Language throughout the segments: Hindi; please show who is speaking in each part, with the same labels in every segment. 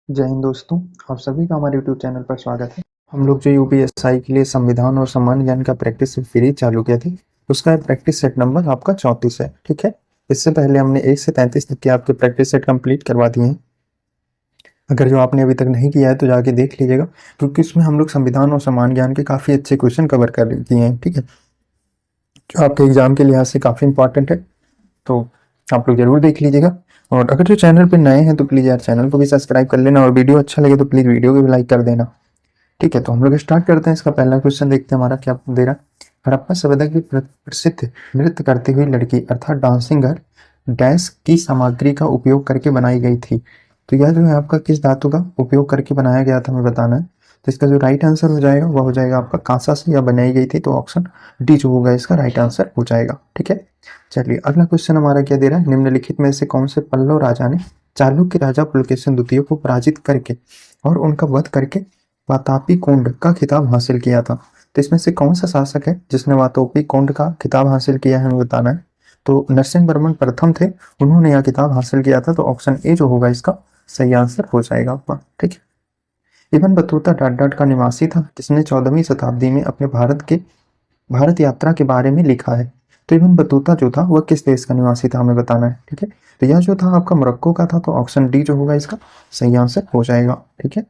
Speaker 1: जय हिंद दोस्तों। आप सभी का हमारे यूट्यूब चैनल पर स्वागत है। हम लोग जो यूपीएसआई के लिए संविधान और सामान्य ज्ञान का प्रैक्टिस सीरीज चालू किया थी, उसका प्रैक्टिस सेट नंबर आपका 34 है। ठीक है, इससे पहले हमने 1 से 33 तक के आपके प्रैक्टिस सेट कंप्लीट करवा दिए हैं। अगर जो आपने अभी तक नहीं किया है तो जाके देख लीजिएगा, क्योंकि उसमें हम लोग संविधान और सामान्य ज्ञान के काफ़ी अच्छे क्वेश्चन कवर कर दिए हैं। ठीक है, जो आपके एग्जाम के लिहाज से काफ़ी इंपॉर्टेंट है, तो आप लोग जरूर देख लीजिएगा। और अगर जो चैनल पे नए हैं तो प्लीज़ यार चैनल को भी सब्सक्राइब कर लेना, और वीडियो अच्छा लगे तो प्लीज़ वीडियो को भी लाइक कर देना। ठीक है, तो हम लोग स्टार्ट करते हैं। इसका पहला क्वेश्चन देखते हैं हमारा क्या दे रहा है। हड़प्पा सभ्यता की प्रसिद्ध नृत्य करती हुई लड़की अर्थात डांसिंग गर्ल डैश की सामग्री का उपयोग करके बनाई गई थी। तो यह जो है आपका किस धातु का उपयोग करके बनाया गया था हमें बताना है। तो इसका जो राइट आंसर हो जाएगा वह हो जाएगा आपका कांसा से यह बनाई गई थी, तो ऑप्शन डी जो होगा इसका राइट आंसर हो जाएगा। ठीक है, चलिए अगला क्वेश्चन हमारा क्या दे रहा है। निम्नलिखित में से कौन से पल्लव राजा ने चालुक्य राजा पुलकेशिन द्वितीय को पराजित करके और उनका वध करके वातापी कोंड का खिताब हासिल किया था। तो इसमें से कौन सा शासक है जिसने वातापी कोंड का खिताब हासिल किया है हमें बताना है। तो नरसिंह वर्मन प्रथम थे, उन्होंने यह किताब हासिल किया था, तो ऑप्शन ए जो होगा इसका सही आंसर हो जाएगा आपका। ठीक है, इब्न बतूता डाट का निवासी था, जिसने 14वीं शताब्दी में अपने भारत यात्रा के बारे में लिखा है। तो इब्न बतूता जो था वह किस देश का निवासी था हमें बताना है। ठीक है, तो यह जो था आपका मोरक्को का था, तो ऑप्शन डी जो होगा इसका सही आंसर हो जाएगा। ठीक है,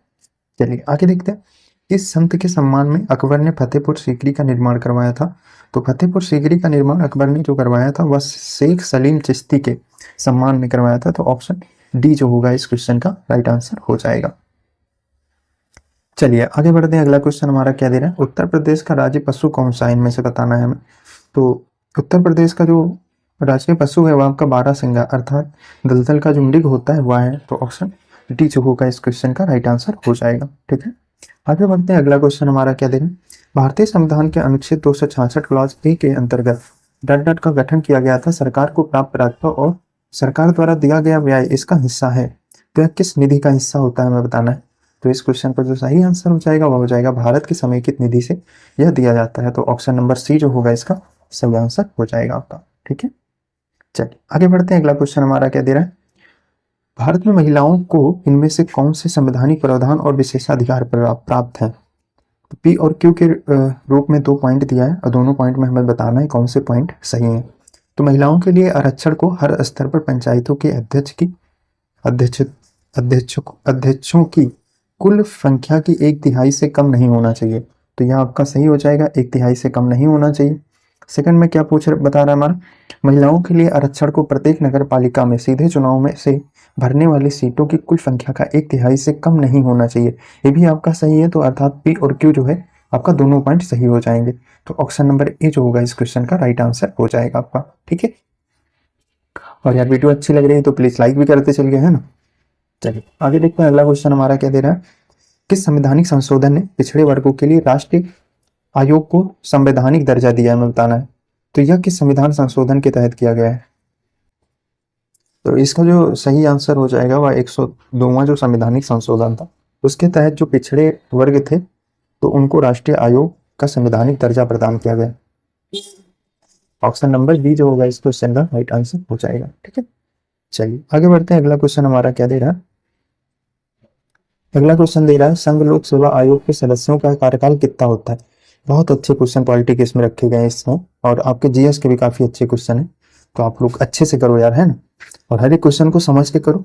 Speaker 1: चलिए आगे देखते हैं। इस संत के सम्मान में अकबर ने फतेहपुर सीकरी का निर्माण करवाया था। तो फतेहपुर सीकरी का निर्माण अकबर ने जो करवाया था वह शेख सलीम चिश्ती के सम्मान में करवाया था, तो ऑप्शन डी जो होगा इस क्वेश्चन का राइट आंसर हो जाएगा। चलिए आगे बढ़ते हैं। अगला क्वेश्चन हमारा क्या दे रहा है। उत्तर प्रदेश का राज्य पशु कौन सा है, इनमें से बताना है हमें। तो उत्तर प्रदेश का जो राष्ट्रीय पशु है वह आपका बारहसिंगा अर्थात दलदल का जो मृग होता है वह है, तो ऑप्शन डी जो होगा इस क्वेश्चन का राइट आंसर हो जाएगा। ठीक है, आगे बढ़ते हैं। अगला क्वेश्चन हमारा क्या दे रहे हैं। भारतीय संविधान के अनुच्छेद 266 क्लॉज ए के अंतर्गत डट का गठन किया गया था। सरकार को प्राप्त राजस्व और सरकार द्वारा दिया गया व्यय इसका हिस्सा है। तो यह किस निधि का हिस्सा होता है हमें बताना है। तो इस क्वेश्चन पर जो सही आंसर हो जाएगा वह हो जाएगा भारत की समेकित निधि से यह दिया जाता है, तो ऑप्शन नंबर सी जो होगा इसका सही आंसर हो जाएगा आपका। ठीक है, चलिए आगे बढ़ते हैं। अगला क्वेश्चन हमारा क्या दे रहा है। भारत में महिलाओं को इनमें से कौन से संवैधानिक प्रावधान और विशेषाधिकार प्राप्त है। तो पी और क्यू के रूप में 2 पॉइंट दिया है, और दोनों पॉइंट में हमें बताना है कौन से पॉइंट सही हैं। तो महिलाओं के लिए आरक्षण को हर स्तर पर पंचायतों के अध्यक्षों की कुल संख्या की 1/3 से कम नहीं होना चाहिए। तो यह आपका सही हो जाएगा, 1/3 से कम नहीं होना चाहिए। सेकंड में क्या बता रहा है हमारा। महिलाओं के लिए आरक्षण को प्रत्येक नगर पालिका में सीधे चुनाव में से भरने वाली सीटों की कुल संख्या का 1/3 से कम नहीं होना चाहिए। ये भी आपका सही है, तो अर्थात पी और क्यू जो है आपका दोनों पॉइंट सही हो जाएंगे। तो ऑप्शन नंबर ए जो होगा इस क्वेश्चन का राइट आंसर हो जाएगा आपका। ठीक है, और यार वीडियो अच्छी लग रही है तो प्लीज लाइक भी करते चलिए, है ना। चलिए आगे देखते हैं। अगला क्वेश्चन हमारा क्या दे रहा है। किस संवैधानिक संशोधन ने पिछड़े वर्गों के लिए राष्ट्रीय आयोग को संवैधानिक दर्जा दिया है हमें बताना है। तो यह किस संविधान संशोधन के तहत किया गया है। तो इसका जो सही आंसर हो जाएगा वह 102वां जो संवैधानिक संशोधन था, उसके तहत जो पिछड़े वर्ग थे तो उनको राष्ट्रीय आयोग का संवैधानिक दर्जा प्रदान किया गया। ऑप्शन नंबर बी जो होगा इस क्वेश्चन का राइट आंसर हो जाएगा। ठीक है, चलिए आगे बढ़ते हैं। अगला क्वेश्चन हमारा क्या दे रहा है। अगला क्वेश्चन दे रहा है संघ लोक सेवा आयोग के सदस्यों का कार्यकाल कितना होता है। बहुत अच्छे क्वेश्चन पॉलिटिक्स इसमें रखे गए हैं इसमें, और आपके जीएस के भी काफी अच्छे क्वेश्चन है, तो आप लोग अच्छे से करो यार, है ना, और हर एक क्वेश्चन को समझ के करो।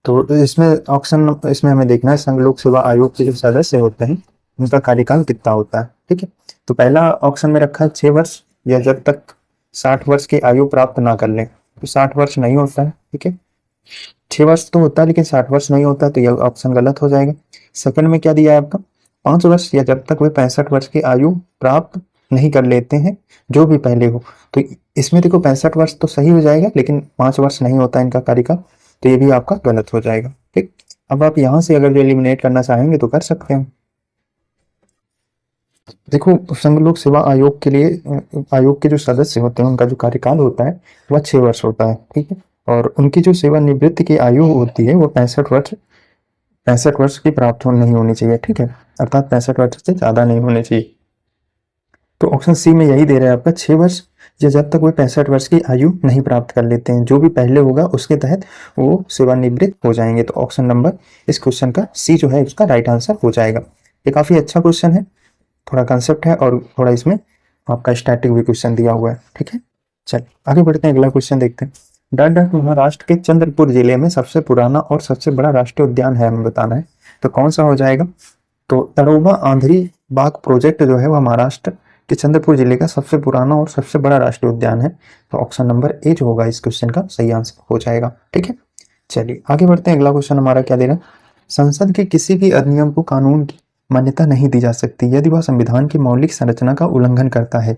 Speaker 1: तो इसमें हमें देखना है संघ लोक सेवा आयोग के जो सदस्य होते हैं उनका कार्यकाल कितना होता है। ठीक है, तो पहला ऑप्शन में रखा है 6 वर्ष, या जब तक 60 वर्ष की आयु प्राप्त ना कर लें। तो 60 वर्ष नहीं होता है। ठीक है, 6 वर्ष तो होता है लेकिन 60 वर्ष नहीं होता, तो यह ऑप्शन गलत हो जाएगा। सेकंड में क्या दिया है आपका 5 वर्ष, या जब तक वे 65 वर्ष की आयु प्राप्त नहीं कर लेते हैं, जो भी पहले हो। तो इसमें देखो 65 वर्ष तो सही हो जाएगा, लेकिन 5 वर्ष नहीं होता इनका कार्यकाल, तो ये भी आपका गलत हो जाएगा। ठीक, अब आप यहां से अगर जो एलिमिनेट करना चाहेंगे तो कर सकते हैं। देखो संघ लोक सेवा आयोग के लिए आयोग के जो सदस्य होते हैं उनका जो कार्यकाल होता है वह 6 वर्ष होता है। ठीक है, और उनकी जो सेवानिवृत्ति की आयु होती है वो 65 वर्ष की प्राप्त नहीं होनी चाहिए। ठीक है, अर्थात 65 वर्ष से ज्यादा नहीं होने चाहिए। तो ऑप्शन सी में यही दे रहा है आपका 6 वर्ष, या जब तक वो 65 वर्ष की आयु नहीं प्राप्त कर लेते हैं। जो भी पहले होगा उसके तहत वो सेवानिवृत्त हो जाएंगे। तो ऑप्शन नंबर इस क्वेश्चन का सी जो है उसका राइट आंसर हो जाएगा। ये काफी अच्छा क्वेश्चन है, थोड़ा कंसेप्ट है और थोड़ा इसमें आपका स्टैटिक भी क्वेश्चन दिया हुआ है। ठीक है, चलिए आगे बढ़ते हैं, अगला क्वेश्चन देखते हैं। डॉट डॉट महाराष्ट्र के चंद्रपुर जिले में सबसे पुराना और सबसे बड़ा राष्ट्रीय उद्यान है, हमें बताना है। तो कौन सा हो जाएगा? तो तड़ोबा आंध्री बाग प्रोजेक्ट जो है वह महाराष्ट्र के चंद्रपुर जिले का सबसे पुराना और सबसे बड़ा राष्ट्रीय उद्यान है। तो ऑप्शन नंबर ए जो होगा इस क्वेश्चन का सही आंसर हो जाएगा। ठीक है, चलिए आगे बढ़ते हैं। अगला क्वेश्चन हमारा क्या दे रहा है? संसद के किसी भी अधिनियम को कानून की मान्यता नहीं दी जा सकती यदि वह संविधान की मौलिक संरचना का उल्लंघन करता है।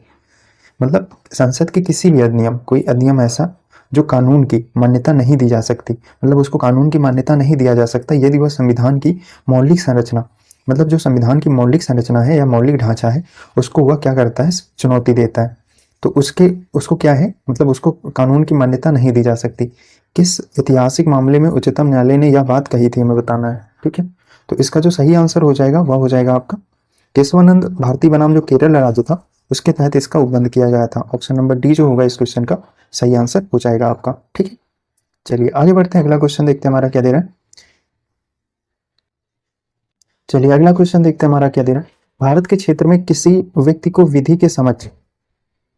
Speaker 1: मतलब संसद के किसी भी अधिनियम, कोई अधिनियम ऐसा जो कानून की मान्यता नहीं दी जा सकती, मतलब उसको कानून की मान्यता नहीं दिया जा सकता यदि वह संविधान की मौलिक संरचना, मतलब जो संविधान की मौलिक संरचना है या मौलिक ढांचा है उसको वह क्या करता है, चुनौती देता है। तो उसको क्या है, मतलब उसको कानून की मान्यता नहीं दी जा सकती। किस ऐतिहासिक मामले में उच्चतम न्यायालय ने यह बात कही थी, हमें बताना है। ठीक है, तो इसका जो सही आंसर हो जाएगा वह हो जाएगा आपका केशवानंद भारती बनाम जो केरल राज्य था उसके तहत इसका उपबंध किया गया था। ऑप्शन नंबर डी जो होगा इस क्वेश्चन का सही आंसर हो जाएगा आपका। ठीक है, चलिए आगे बढ़ते हैं, अगला क्वेश्चन देखते हैं हमारा क्या दे रहा है। चलिए अगला क्वेश्चन देखते हैं हमारा क्या दे रहा है। भारत के क्षेत्र में किसी व्यक्ति को विधि के समक्ष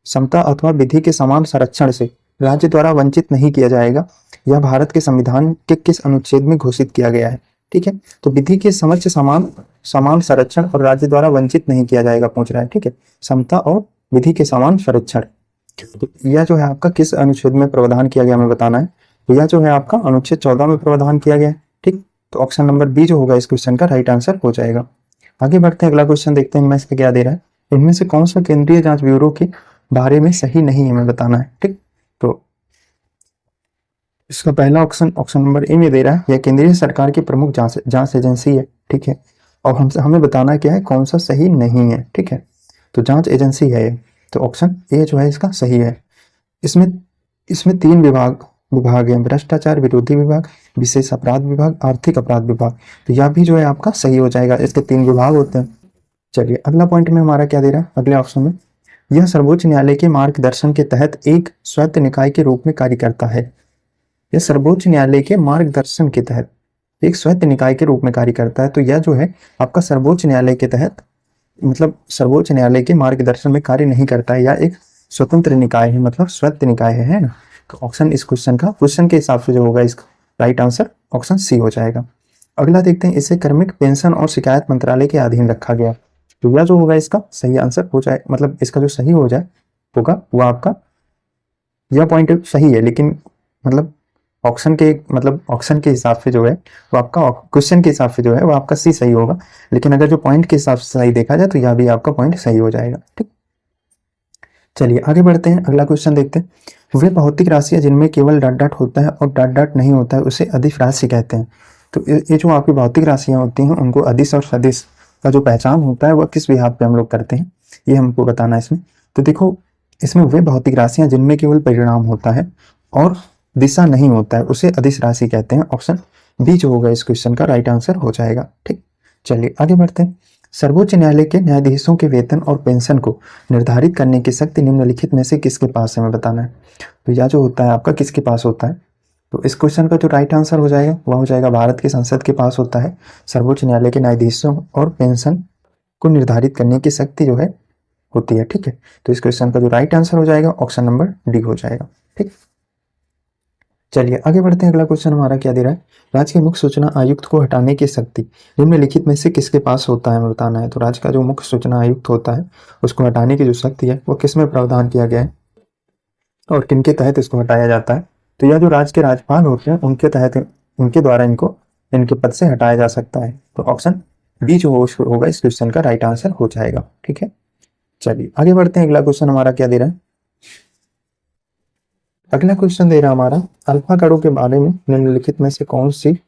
Speaker 1: समता अथवा विधि के समान संरक्षण से राज्य द्वारा वंचित नहीं किया जाएगा, यह भारत के संविधान के किस अनुच्छेद में घोषित किया गया है? ठीक है, तो विधि के समक्ष समान समान संरक्षण और राज्य द्वारा वंचित नहीं किया जाएगा पूछ रहा है। ठीक है, समता और विधि के समान संरक्षण, तो यह जो है आपका किस अनुच्छेद में प्रावधान किया गया हमें बताना है। तो यह जो है आपका अनुच्छेद 14 में प्रावधान किया गया है। ठीक, तो ऑप्शन नंबर बी जो होगा इस क्वेश्चन का राइट आंसर हो जाएगा। आगे बढ़ते हैं, अगला क्वेश्चन देखते हैं इनमें से क्या दे रहा है। इनमें से कौन सा केंद्रीय जांच ब्यूरो के बारे में सही नहीं है, हमें बताना है। ठीक, तो इसका पहला ऑप्शन ऑप्शन नंबर ए में दे रहा है, यह केंद्रीय सरकार की प्रमुख जांच एजेंसी है। ठीक है, और हमें बताना क्या है कौन सा सही नहीं है। ठीक है, तो जांच एजेंसी है ये, तो ऑप्शन ए जो है इसका सही है। इसमें इसमें 3 विभाग हैं, भ्रष्टाचार विरोधी विभाग, विशेष अपराध विभाग, आर्थिक अपराध विभाग। तो यह भी जो है आपका सही हो जाएगा, इसके 3 विभाग होते हैं। चलिए अगला पॉइंट में हमारा क्या दे रहा है अगले ऑप्शन में, यह सर्वोच्च न्यायालय के मार्गदर्शन के तहत एक स्वायत्त निकाय के रूप में कार्य करता है। यह सर्वोच्च न्यायालय के मार्गदर्शन के तहत एक स्वायत्त निकाय के रूप में कार्य करता है। तो यह जो है आपका सर्वोच्च न्यायालय के तहत, मतलब सर्वोच्च न्यायालय के मार्गदर्शन में कार्य नहीं करता है, या एक स्वतंत्र निकाय है, मतलब स्वायत्त निकाय है ना। तो ऑप्शन इस क्वेश्चन के हिसाब से जो होगा इसका राइट आंसर ऑप्शन सी हो जाएगा। अगला देखते हैं, इसे कार्मिक पेंशन और शिकायत मंत्रालय के अधीन रखा गया। तो यह जो होगा इसका सही आंसर हो जाए, मतलब इसका जो सही हो जाए होगा वो आपका, यह पॉइंट सही है लेकिन मतलब ऑप्शन के हिसाब से जो है वो आपका, क्वेश्चन के हिसाब से जो है वो आपका सी सही होगा, लेकिन अगर जो पॉइंट के हिसाब से सही देखा जाए तो यह भी आपका पॉइंट सही हो जाएगा। ठीक, चलिए आगे बढ़ते हैं, अगला क्वेश्चन देखते हैं। वे भौतिक राशियां जिनमें केवल डॉट डॉट होता है और डॉट डॉट नहीं होता है उसे अदिश राशि कहते हैं। तो ये जो आपकी भौतिक राशियां होती हैं उनको अदिश और सदिश का जो पहचान होता है वह किस विभाग पे हम लोग करते हैं, ये हमको बताना है इसमें। तो देखो, इसमें वे भौतिक राशियां जिनमें केवल परिणाम होता है और दिशा नहीं होता है उसे अदिश राशि कहते हैं। ऑप्शन बी जो होगा इस क्वेश्चन का राइट आंसर हो जाएगा। ठीक, चलिए आगे बढ़ते हैं। सर्वोच्च न्यायालय के न्यायाधीशों के वेतन और पेंशन को निर्धारित करने की शक्ति निम्नलिखित में से किसके पास है, हमें बताना है। तो यह जो होता है आपका किसके पास होता है, तो इस क्वेश्चन का जो राइट आंसर हो जाएगा वह हो जाएगा भारत की संसद के पास होता है सर्वोच्च न्यायालय के न्यायाधीशों और पेंशन को निर्धारित करने की शक्ति जो है होती है। ठीक है, तो इस क्वेश्चन का जो राइट आंसर हो जाएगा ऑप्शन नंबर डी हो जाएगा। ठीक, चलिए आगे बढ़ते हैं, अगला क्वेश्चन हमारा क्या दे रहा है। राज्य के मुख्य सूचना आयुक्त को हटाने की शक्ति निम्नलिखित में से किसके पास होता है, हमें बताना है। तो राज्य का जो मुख्य सूचना आयुक्त होता है उसको हटाने की जो शक्ति है वो किस में प्रावधान किया गया है और किन के तहत इसको हटाया जाता है। तो यह जो राज्य के राज्यपाल होते हैं उनके तहत, उनके द्वारा इनको इनके पद से हटाया जा सकता है। तो ऑप्शन बी जो होगा इस क्वेश्चन का राइट आंसर हो जाएगा। ठीक है, चलिए आगे बढ़ते हैं, अगला क्वेश्चन हमारा क्या दे रहा है। अगला क्वेश्चन दे रहा है हमारा, अल्फा कणों के बारे में निम्नलिखित में से कौन सी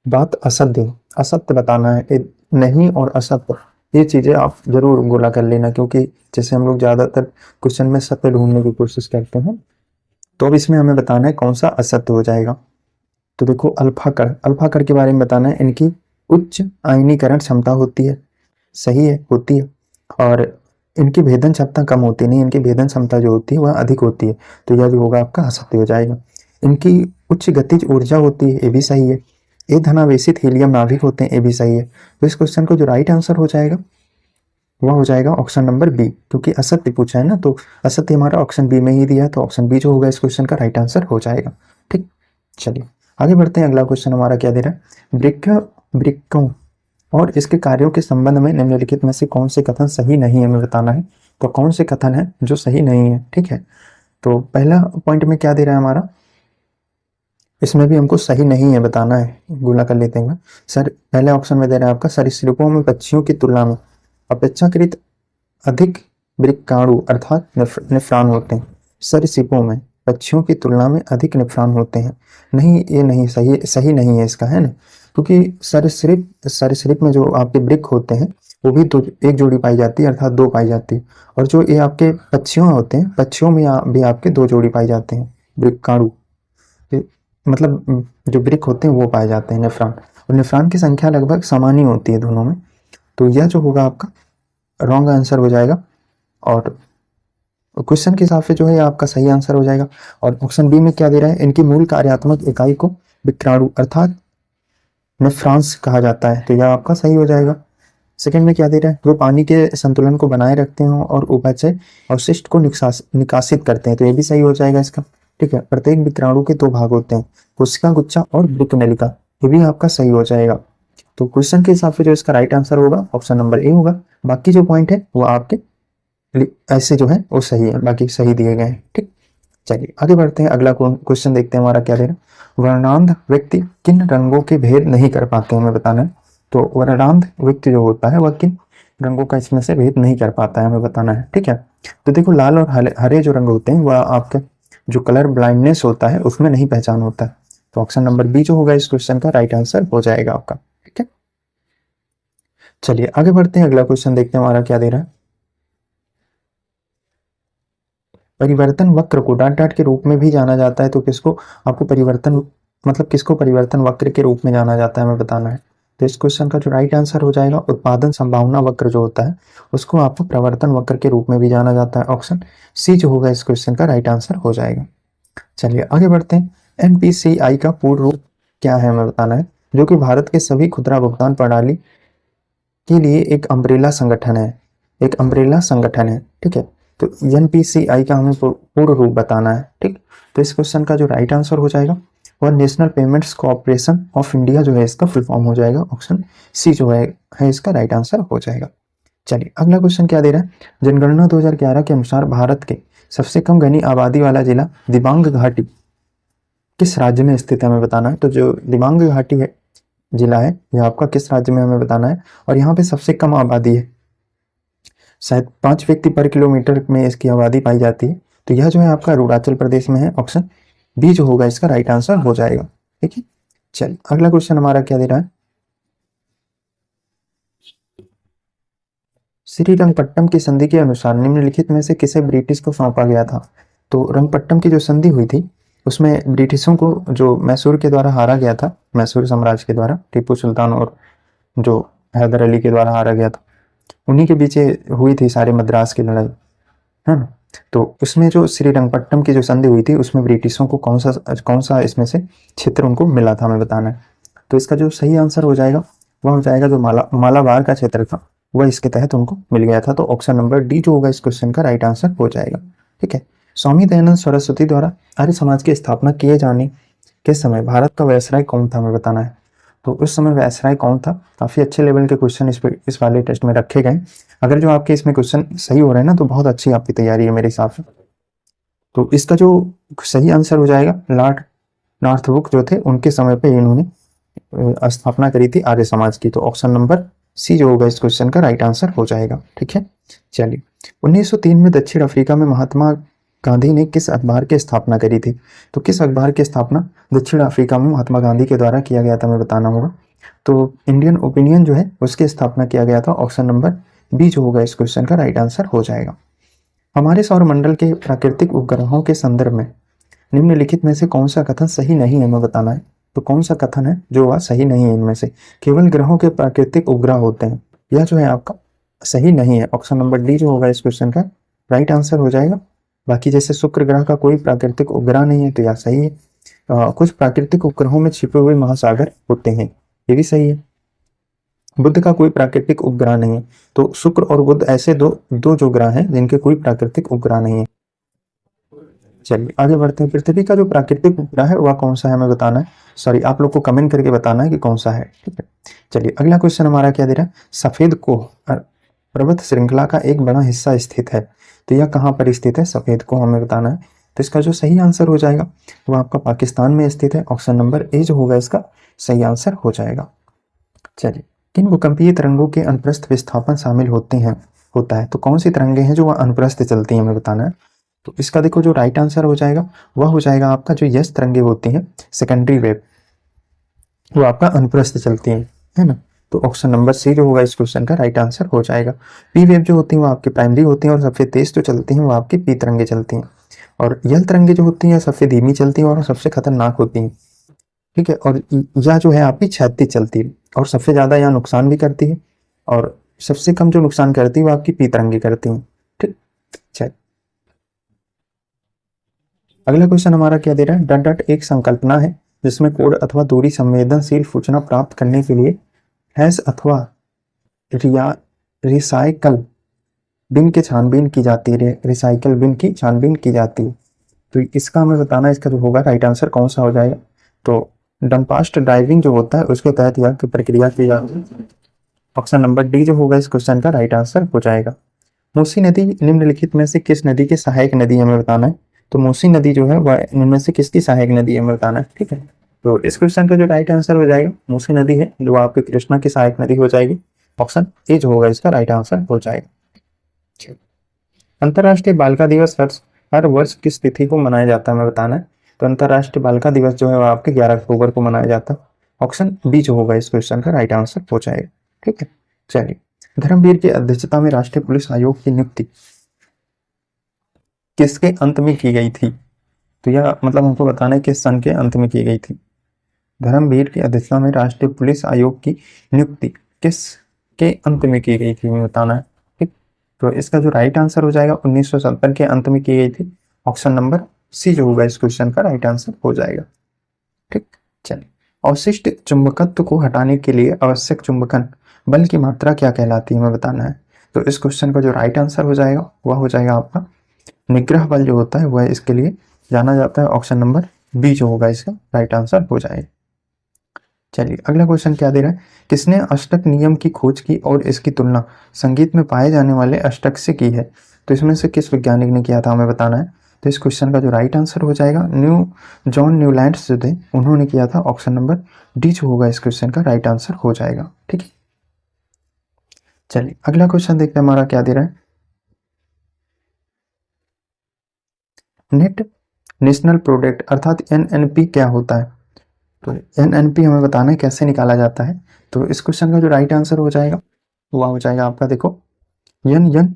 Speaker 1: बात असत्य बताना है। नहीं और असत्य ये चीजें आप जरूर गोला कर लेना, क्योंकि जैसे हम लोग ज्यादातर क्वेश्चन में सत्य ढूंढने की कोशिश करते हैं, तो अब इसमें हमें बताना है कौन सा असत्य हो जाएगा। तो देखो, अल्फा कण के बारे में बताना है, इनकी उच्च आयनीकरण क्षमता होती है, सही है, होती है। और इनकी भेदन क्षमता कम होती नहीं, इनकी भेदन क्षमता जो होती है वह अधिक होती है, तो यह जो होगा आपका असत्य हो जाएगा। इनकी उच्च गतिज ऊर्जा होती है, ये भी सही है। ये धनावेशित हीलियम नाभिक होते हैं, ये भी सही है। तो इस क्वेश्चन को जो राइट आंसर हो जाएगा वह हो जाएगा ऑप्शन नंबर बी, क्योंकि असत्य पूछा है ना, तो असत्य हमारा ऑप्शन बी में ही दिया है, तो ऑप्शन बी जो होगा इस क्वेश्चन का राइट आंसर हो जाएगा। ठीक, चलिए आगे बढ़ते हैं। अगला क्वेश्चन हमारा क्या दे रहा है, वृक्कों और इसके कार्यों के संबंध में निम्नलिखित में से कौन से कथन सही नहीं है हमें बताना है। तो कौन से कथन है जो सही नहीं है, ठीक है। तो पहला पॉइंट में क्या दे रहा है हमारा, इसमें भी हमको सही नहीं है बताना है, गोला कर लेते हैं सर। पहले ऑप्शन में दे रहा है आपका, सरीसृपों में पक्षियों की तुलना में अपेक्षाकृत अधिक वृक्काणु अर्थात निफ्रान होते हैं। सरीसृपों में पक्षियों की तुलना में अधिक निफ्रान होते हैं, नहीं ये नहीं सही नहीं है इसका, है ना। क्योंकि सरीसृप में जो आपके वृक्क होते हैं वो भी दो, एक जोड़ी पाई जाती है अर्थात दो पाई जाती है, और जो ये आपके पक्षियों होते हैं, पक्षियों में भी आपके दो जोड़ी पाई जाते हैं वृक्काणु, मतलब जो वृक्क होते हैं वो पाए जाते हैं नेफ्रॉन, और नेफ्रॉन की संख्या लगभग समान ही होती है दोनों में। तो यह जो होगा आपका रॉन्ग आंसर हो जाएगा, और क्वेश्चन के हिसाब से जो है आपका सही आंसर हो जाएगा। और ऑप्शन बी में क्या दे रहा है, इनकी मूल कार्यात्मक इकाई को विक्राणु अर्थात नेफ्रॉन्स कहा जाता है, तो यह आपका सही हो जाएगा। सेकंड में क्या दे रहा है, वो पानी के संतुलन को बनाए रखते हैं और उपापचय अवशिष्ट को निकासित करते हैं, तो ये भी सही हो जाएगा इसका। ठीक है, प्रत्येक विक्राणु के दो भाग होते हैं, कोशिका गुच्छा और वृक्क नलिका, ये भी आपका सही हो जाएगा। तो क्वेश्चन के हिसाब से जो इसका राइट आंसर होगा ऑप्शन नंबर ए होगा। बाकी जो पॉइंट है वो आपके ऐसे जो है वो सही है, बाकी सही दिए गए हैं। ठीक, चलिए आगे बढ़ते हैं। अगला क्वेश्चन देखते हैं हमारा क्या दे रहा है, वर्णांध व्यक्ति किन रंगों के भेद नहीं कर पाते हैं हमें बताना है। तो वर्णांध व्यक्ति जो होता है वह किन रंगों का इसमें से भेद नहीं कर पाता है हमें बताना है। ठीक है, तो देखो लाल और हरे जो रंग होते हैं वह आपके जो कलर ब्लाइंडनेस होता है उसमें नहीं पहचान होता है, तो ऑप्शन नंबर बी जो होगा इस क्वेश्चन का राइट आंसर हो जाएगा आपका। ठीक है, चलिए आगे बढ़ते हैं। अगला क्वेश्चन देखते हैं हमारा क्या दे रहा है, परिवर्तन वक्र को डाट डाट के रूप में भी जाना जाता है, तो किसको आपको परिवर्तन मतलब किसको परिवर्तन वक्र के रूप में जाना जाता है हमें बताना है। तो इस क्वेश्चन का जो राइट आंसर हो जाएगा, उत्पादन संभावना वक्र जो होता है उसको आपको प्रवर्तन वक्र के रूप में भी जाना जाता है, ऑप्शन सी जो होगा इस क्वेश्चन का राइट आंसर हो जाएगा। चलिए आगे बढ़ते हैं। एनपीसीआई का पूर्ण रूप क्या है हमें बताना है, जो कि भारत के सभी खुदरा भुगतान प्रणाली के लिए एक अम्ब्रेला संगठन है, एक अम्ब्रेला संगठन है। ठीक है, तो एनपीसीआई का हमें पूर्ण रूप बताना है। ठीक, तो इस क्वेश्चन का जो राइट आंसर हो जाएगा वह national payments corporation of India जो है इसका फुल फॉर्म हो जाएगा, ऑप्शन सी जो है इसका राइट आंसर हो जाएगा। चलिए अगला क्वेश्चन क्या दे रहा है, जनगणना 2011 के अनुसार भारत के सबसे कम घनी आबादी वाला जिला दिबांग घाटी किस राज्य में स्थित है हमें बताना है। तो जो दिबांग घाटी है जिला है यह आपका किस राज्य में हमें बताना है, और यहाँ पे सबसे कम आबादी है, शायद 5 व्यक्ति पर किलोमीटर में इसकी आबादी पाई जाती है, तो यह जो है आपका अरुणाचल प्रदेश में है, ऑप्शन बी जो होगा इसका राइट आंसर हो जाएगा। ठीक है, चलिए अगला क्वेश्चन हमारा क्या दे रहा है, श्रीरंगपट्टम की संधि के अनुसार निम्नलिखित में से किसे ब्रिटिश को सौंपा गया था। तो रंगपट्टम की जो संधि हुई थी उसमें ब्रिटिशों को जो मैसूर के द्वारा हारा गया था, मैसूर साम्राज्य के द्वारा टीपू सुल्तान और जो हैदर अली के द्वारा हारा गया था, उन्हीं के बीच हुई थी सारे मद्रास की लड़ाई, है ना। तो उसमें जो श्रीरंगपट्टम की जो संधि हुई थी उसमें ब्रिटिशों को कौन सा इसमें से क्षेत्र उनको मिला था हमें बताना है। तो इसका जो सही आंसर हो जाएगा वह हो जाएगा जो मालाबार का क्षेत्र था वह इसके तहत उनको मिल गया था, तो ऑप्शन नंबर डी जो होगा इस क्वेश्चन का राइट आंसर हो जाएगा। ठीक है, स्वामी दयानंद सरस्वती द्वारा आर्य समाज की स्थापना किए जाने के समय भारत का वायसराय कौन था हमें बताना है। तो उस समय वायसराय कौन था, काफी अच्छे लेवल के क्वेश्चन इस वाले टेस्ट में रखे गए। अगर जो आपके इसमें क्वेश्चन सही हो रहे हैं ना तो बहुत अच्छी आपकी तैयारी है मेरे हिसाब से। तो इसका जो सही आंसर हो जाएगा, लॉर्ड नॉर्थब्रुक जो थे उनके समय पे इन्होंने स्थापना करी थी आर्य समाज की, तो ऑप्शन नंबर सी जो होगा इस क्वेश्चन का राइट आंसर हो जाएगा। ठीक है, चलिए 1903 में दक्षिण अफ्रीका में महात्मा गांधी ने किस अखबार की स्थापना करी थी। तो किस अखबार की स्थापना दक्षिण अफ्रीका में महात्मा गांधी के द्वारा किया गया था हमें बताना होगा। तो इंडियन ओपिनियन जो है उसकी स्थापना किया गया था, ऑप्शन नंबर बी जो होगा इस क्वेश्चन का राइट आंसर हो जाएगा। हमारे सौरमंडल के प्राकृतिक उपग्रहों के संदर्भ में निम्नलिखित में से कौन सा कथन सही नहीं है हमें बताना है। तो कौन सा कथन है जो वह सही नहीं है इनमें से, केवल ग्रहों के प्राकृतिक उपग्रह होते हैं, यह जो है आपका सही नहीं है। ऑप्शन नंबर डी जो होगा इस क्वेश्चन का राइट आंसर हो जाएगा। बाकी जैसे शुक्र ग्रह का कोई प्राकृतिक उपग्रह नहीं है तो यह सही है। कुछ प्राकृतिक उपग्रहों में छिपे हुए महासागर होते हैं, ये भी सही है। बुध का कोई प्राकृतिक उपग्रह नहीं है, तो शुक्र और बुध ऐसे दो दो जो ग्रह हैं जिनके कोई प्राकृतिक उपग्रह नहीं है। चलिए आगे बढ़ते हैं। पृथ्वी का जो प्राकृतिक उपग्रह है वह कौन सा है हमें बताना है, सॉरी आप लोग को कमेंट करके बताना है कि कौन सा है, ठीक है। चलिए अगला क्वेश्चन हमारा क्या दे रहा है, सफेद कोह पर्वत श्रृंखला का एक बड़ा हिस्सा स्थित है, तो यह कहाँ पर स्थित है, सफेद कोह हमें बताना है। तो इसका जो सही आंसर हो जाएगा वो आपका पाकिस्तान में स्थित है। ऑप्शन नंबर ए जो होगा इसका सही आंसर हो जाएगा। चलिए किन भूकंपीय तरंगों के अनुप्रस्थ विस्थापन शामिल होता है, तो कौन सी तरंगे हैं जो वह अनुप्रस्थ चलती हैं हमें बताना है। तो इसका देखो जो राइट आंसर हो जाएगा वह हो जाएगा आपका जो यस तरंगे होती हैं सेकेंडरी वेव, वो आपका अनुप्रस्थ चलती है ना। तो ऑप्शन नंबर सी जो होगा इस क्वेश्चन का राइट आंसर हो जाएगा। पी वेव जो होती हैं वो आपकी प्राइमरी होती हैं और सबसे तेज जो चलती हैं वो आपकी पी तरंगे चलती हैं, और यल तरंगे जो होती हैं सबसे धीमी चलती हैं और सबसे खतरनाक होती हैं, ठीक है। और यह जो है आपकी क्षैतिज चलती है और सबसे ज्यादा यहाँ नुकसान भी करती है, और सबसे कम जो नुकसान करती है वो आपकी पी तरंगे करती है, ठीक। चल अगला क्वेश्चन हमारा क्या दे रहा है, डट डट एक संकल्पना है जिसमें कोड अथवा दूरी संवेदनशील सूचना प्राप्त करने के लिए हैश अथवा रिया रिसाइकल बिन की छानबीन की जाती है, रिसाइकल बिन की छानबीन की जाती है। तो इसका हमें बताना है इसका जो होगा राइट आंसर कौन सा हो जाएगा। तो डंपास्ट ड्राइविंग जो होता है उसके तहत यह प्रक्रिया की जाती है। ऑप्शन नंबर डी जो होगा इस क्वेश्चन का राइट आंसर हो जाएगा। मूसी नदी निम्नलिखित में से किस नदी की सहायक नदी हमें बताना है, तो मूसी नदी जो है वह इनमें से किसकी सहायक नदी हमें बताना है, ठीक है। तो इस क्वेश्चन का जो राइट आंसर हो जाएगा मूसी नदी है जो आपकी कृष्णा की सहायक नदी हो जाएगी। ऑप्शन ए जो होगा इसका राइट आंसर हो जाएगा। अंतर्राष्ट्रीय बालिका दिवस हर वर्ष किस तिथि को मनाया जाता है हमें बताना है। तो अंतर्राष्ट्रीय बालिका दिवस जो है वह आपके 11 अक्टूबर को मनाया जाता है। ऑप्शन बी जो होगा इस क्वेश्चन का राइट आंसर हो जाएगा, ठीक है। चलिए धर्मवीर की अध्यक्षता में राष्ट्रीय पुलिस आयोग की नियुक्ति किसके अंत में की गई थी, तो यह मतलब हमको बताना है किस सन के अंत में की गई थी। धर्मवीर की अध्यक्षता में राष्ट्रीय पुलिस आयोग की नियुक्ति किसके अंत में की गई थी हमें बताना है, ठीक। तो इसका जो राइट आंसर हो जाएगा 1970 के अंत में की गई थी। ऑप्शन नंबर सी जो होगा इस क्वेश्चन का राइट आंसर हो जाएगा, ठीक। चलिए अवशिष्ट चुंबकत्व को हटाने के लिए आवश्यक चुंबकन बल की मात्रा क्या कहलाती है हमें बताना है। तो इस क्वेश्चन का जो राइट आंसर हो जाएगा वह हो जाएगा आपका निग्रह बल जो होता है वह इसके लिए जाना जाता है। ऑप्शन नंबर बी जो होगा इसका राइट आंसर हो जाएगा। चलिए अगला क्वेश्चन क्या दे रहा है, किसने अष्टक नियम की खोज की और इसकी तुलना संगीत में पाए जाने वाले अष्टक से की है, तो इसमें से किस वैज्ञानिक ने किया था हमें बताना है। तो इस क्वेश्चन का जो राइट आंसर हो जाएगा जॉन न्यूलैंड्स जो थे उन्होंने किया था। ऑप्शन नंबर डी जो होगा इस क्वेश्चन का राइट आंसर हो जाएगा, ठीक है। चलिए अगला क्वेश्चन देखते हैं हमारा क्या दे रहा है, नेट नेशनल प्रोडक्ट अर्थात एनएनपी क्या होता है। तो एनएनपी हमें बताना है कैसे निकाला जाता है। तो इस क्वेश्चन का जो राइट आंसर हो जाएगा वह हो जाएगा आपका देखो N N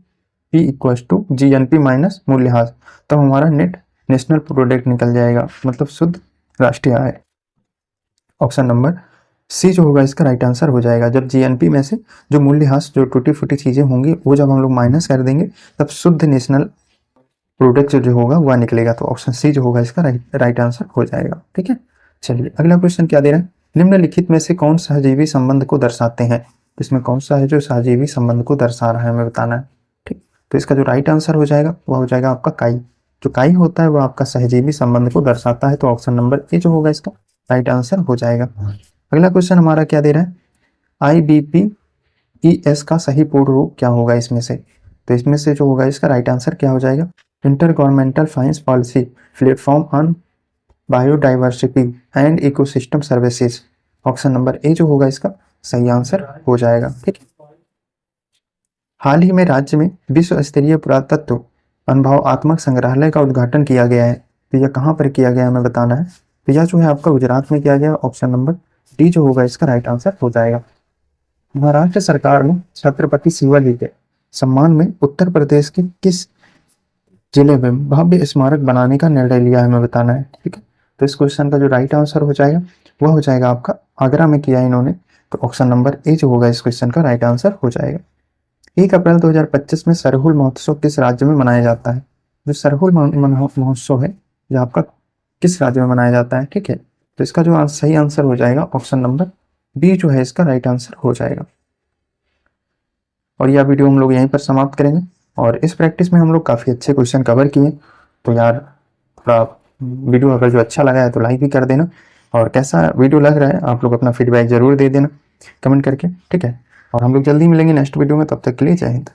Speaker 1: P equals to G N P minus मूल्यह्रास, तब हमारा नेट नेशनल प्रोडक्ट निकल जाएगा, मतलब शुद्ध राष्ट्रीय आय। ऑप्शन नंबर सी जो होगा इसका राइट आंसर हो जाएगा। जब जीएनपी में से जो मूल्यह्रास जो टूटी फूटी चीजें होंगी वो जब हम लोग माइनस कर देंगे तब शुद्ध नेशनल प्रोडक्ट जो होगा वह निकलेगा। तो ऑप्शन सी जो होगा इसका राइट आंसर हो जाएगा, ठीक है। चलिए अगला क्वेश्चन क्या दे रहा है, निम्नलिखित में से कौन सहजीवी संबंध को दर्शाते हैं, इसमें कौन सा है जो सहजीवी संबंध को दर्शा रहा है हमें बताना है, ठीक। तो इसका जो राइट आंसर हो जाएगा वह हो जाएगा आपका काई। जो काई होता है वह आपका सहजीवी संबंध को दर्शाता है। तो ऑप्शन नंबर ए जो होगा इसका राइट आंसर हो जाएगा। अगला क्वेश्चन हमारा क्या दे रहा है, IBPES का सही पूर्ण रूप क्या होगा इसमें से। तो इसमें से जो होगा इसका राइट आंसर क्या हो जाएगा, inter governmental finance policy platform on biodiversity and ecosystem services. Option number A जो होगा इसका सही आंसर हो जाएगा, ठीक है। हाल ही में राज्य में विश्व स्तरीय पुरातत्व अनुभवात्मक संग्रहालय का उद्घाटन किया गया है, तो यह कहाँ पर किया गया हमें बताना है। तो यह जो है आपका गुजरात में किया गया। ऑप्शन नंबर डी जो होगा इसका राइट आंसर हो जाएगा। महाराष्ट्र सरकार ने छत्रपति शिवाजी के सम्मान में उत्तर प्रदेश के किस जिले में भव्य स्मारक बनाने का निर्णय लिया है हमें बताना है, ठीक है। तो इस क्वेश्चन का जो राइट आंसर हो जाएगा वह हो जाएगा आपका आगरा में किया है इन्होंने। तो ऑप्शन नंबर ए जो होगा इस क्वेश्चन का राइट आंसर हो जाएगा। 1 अप्रैल 2025 में सरहुल महोत्सव किस राज्य में मनाया जाता है? जो सरहुल महोत्सव है जो आपका किस राज्य में मनाया जाता है, ठीक है। तो इसका जो सही आंसर हो जाएगा ऑप्शन नंबर बी जो है इसका राइट आंसर हो जाएगा। और यह वीडियो हम लोग यहीं पर समाप्त करेंगे। और इस प्रैक्टिस में हम लोग काफ़ी अच्छे क्वेश्चन कवर किए। तो यार थोड़ा वीडियो अगर जो अच्छा लगा है तो लाइक भी कर देना, और कैसा वीडियो लग रहा है आप लोग अपना फीडबैक जरूर दे देना कमेंट करके, ठीक है। और हम लोग जल्दी मिलेंगे नेक्स्ट वीडियो में, तब तक के लिए जय हिंद।